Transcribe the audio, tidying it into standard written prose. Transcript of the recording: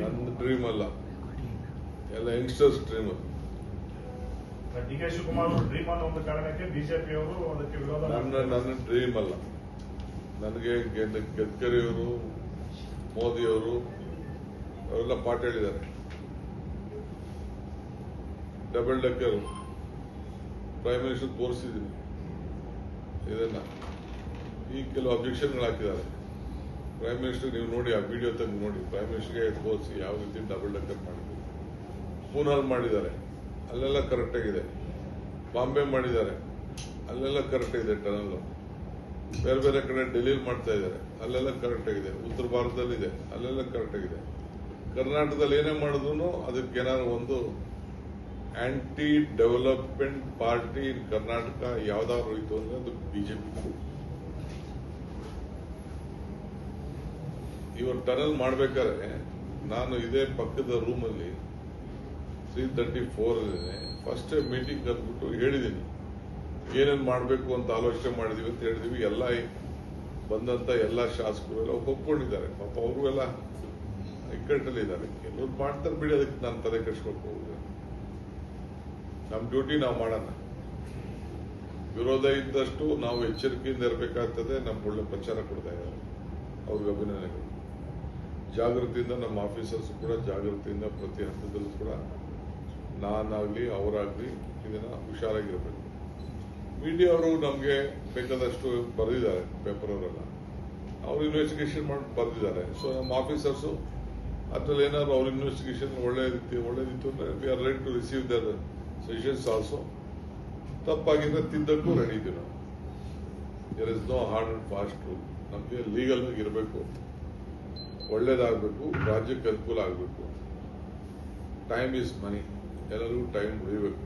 ನನ್ನ ಡ್ರೀಮ್ ಅಲ್ಲ, ಎಲ್ಲ youngsters dream. D K Shivakumar ಅವರು ಡ್ರೀಮ್ ಅನ್ನೋ ಒಂದು ಕಾರಣಕ್ಕೆ ಬಿಜೆಪಿ ಅವರು ಅದಕ್ಕೆ ವಿರೋಧ. ನನ್ನ ಡ್ರೀಮ್ ಅಲ್ಲ. ನನಗೆ ಗಡ್ಕರಿ ಅವರು, ಮೋದಿ ಅವರು ಅವರೆಲ್ಲ ಪಾಠ ಹೇಳಿದ್ದಾರೆ. ಡಬಲ್ ಡೆಕ್ಕರ್ ಪ್ರೈಮ್ ಮಿನಿಸ್ಟರ್ ತೋರಿಸಿದ್ದೀನಿ ಇದನ್ನ. ಈ ಕೆಲವು ಅಬ್ಜೆಕ್ಷನ್ಗಳು ಹಾಕಿದ್ದಾರೆ ಪ್ರೈಮ್ ಮಿನಿಸ್ಟರ್. ನೀವು ನೋಡಿ, ಆ ವಿಡಿಯೋ ತೆಗೆದು ನೋಡಿ, ಪ್ರೈಮ್ ಮಿನಿಸ್ಟರ್ಗೆ ತೋರಿಸಿ ಯಾವ ರೀತಿ ಡಬಲ್ ಡೆಕ್ಕರ್ ಮಾಡಿದ್ರು. ಪೂನಲ್ಲಿ ಮಾಡಿದ್ದಾರೆ, ಅಲ್ಲೆಲ್ಲ ಕರೆಕ್ಟ್ ಆಗಿದೆ. ಬಾಂಬೆ ಮಾಡಿದ್ದಾರೆ, ಅಲ್ಲೆಲ್ಲ ಕರೆಕ್ಟ್ ಇದೆ ಟನಲ್. ಬೇರೆ ಬೇರೆ ಕಡೆ ಡೆಲ್ಲಿಲಿ ಮಾಡ್ತಾ ಇದ್ದಾರೆ, ಅಲ್ಲೆಲ್ಲ ಕರೆಕ್ಟ್ ಆಗಿದೆ. ಉತ್ತರ ಭಾರತದಲ್ಲಿದೆ, ಅಲ್ಲೆಲ್ಲ ಕರೆಕ್ಟ್ ಆಗಿದೆ. ಕರ್ನಾಟಕದಲ್ಲಿ ಏನೇ ಮಾಡಿದ್ರು ಅದಕ್ಕೆ ಏನಾದ್ರು ಒಂದು anti development party in Karnataka ಯಾವ್ದಾದ್ರು ಇತ್ತು ಅಂದ್ರೆ ಅದು ಬಿಜೆಪಿ. ಇವರು ಟನಲ್ ಮಾಡ್ಬೇಕಾದ್ರೆ ನಾನು ಇದೇ ಪಕ್ಕದ ರೂಮಲ್ಲಿ 334 ಫಸ್ಟ್ ಮೀಟಿಂಗ್ ಕರೆದ್ಬಿಟ್ಟು ಹೇಳಿದ್ದೀನಿ ಏನೇನು ಮಾಡಬೇಕು ಅಂತ ಆಲೋಚನೆ ಮಾಡಿದೀವಿ ಅಂತ ಹೇಳಿದೀವಿ. ಎಲ್ಲ ಬಂದಂತ ಎಲ್ಲ ಶಾಸಕರು ಎಲ್ಲ ಒಪ್ಕೊಂಡಿದ್ದಾರೆ. ಪಾಪ ಅವರು ಎಲ್ಲ ಇಕ್ಕಟ್ಟಲ್ಲಿದ್ದಾರೆ. ಕೆಲವ್ರು ಮಾಡ್ತಾರೆ ಬಿಡಿ, ಅದಕ್ಕೆ ನಾನು ತಲೆ ಕೆಡಿಸ್ಬೇಕು. ನಮ್ಮ ಡ್ಯೂಟಿ ನಾವು ಮಾಡೋಣ. ವಿರೋಧ ಇದ್ದಷ್ಟು ನಾವು ಎಚ್ಚರಿಕೆಯಿಂದ ಇರಬೇಕಾಗ್ತದೆ. ನಮ್ಮ ಒಳ್ಳೆ ಪ್ರಚಾರ ಕೊಡ್ತಾ ಇದ್ದಾರೆ, ಅವ್ರಿಗೆ ಅಭಿನಂದನೆಗಳು. ಜಾಗೃತಿಯಿಂದ ನಮ್ಮ ಆಫೀಸರ್ಸ್ ಕೂಡ ಜಾಗೃತಿಯಿಂದ ಪ್ರತಿ ಹಂತದಲ್ಲೂ ಕೂಡ ನಾನಾಗ್ಲಿ ಅವರಾಗ್ಲಿ ಇದನ್ನ ಹುಷಾರಾಗಿರ್ಬೇಕು. ಮೀಡಿಯಾ ಅವರು ನಮಗೆ ಬೇಕಾದಷ್ಟು ಬರೆದಿದ್ದಾರೆ, ಪೇಪರ್ ಅವರೆಲ್ಲ ಅವ್ರು ಇನ್ವೆಸ್ಟಿಗೇಷನ್ ಮಾಡಿ ಬರೆದಿದ್ದಾರೆ. ಸೊ ನಮ್ಮ ಆಫೀಸರ್ಸು ಅದ್ರಲ್ಲಿ ಏನಾದ್ರು ಅವ್ರ ಇನ್ವೆಸ್ಟಿಗೇಷನ್ ಒಳ್ಳೇದಿತ್ತು ಅಂದ್ರೆ we are ready to receive their suggestions also. ತಪ್ಪಾಗಿದ್ರೆ ತಿದ್ದಕ್ಕೂ ರೆಡಿ ಇದ್ದೀವಿ ನಾವು. There is no hard and fast rule. ನಮಗೆ ಲೀಗಲ್ ಆಗಿ ಇರಬೇಕು, ಒಳ್ಳೇದಾಗಬೇಕು, ರಾಜ್ಯಕ್ಕೆ ಅನುಕೂಲ ಆಗಬೇಕು. ಟೈಮ್ ಈಸ್ ಮನಿ, ಎಲ್ಲರಿಗೂ ಟೈಮ್ ಉಳಿಬೇಕು.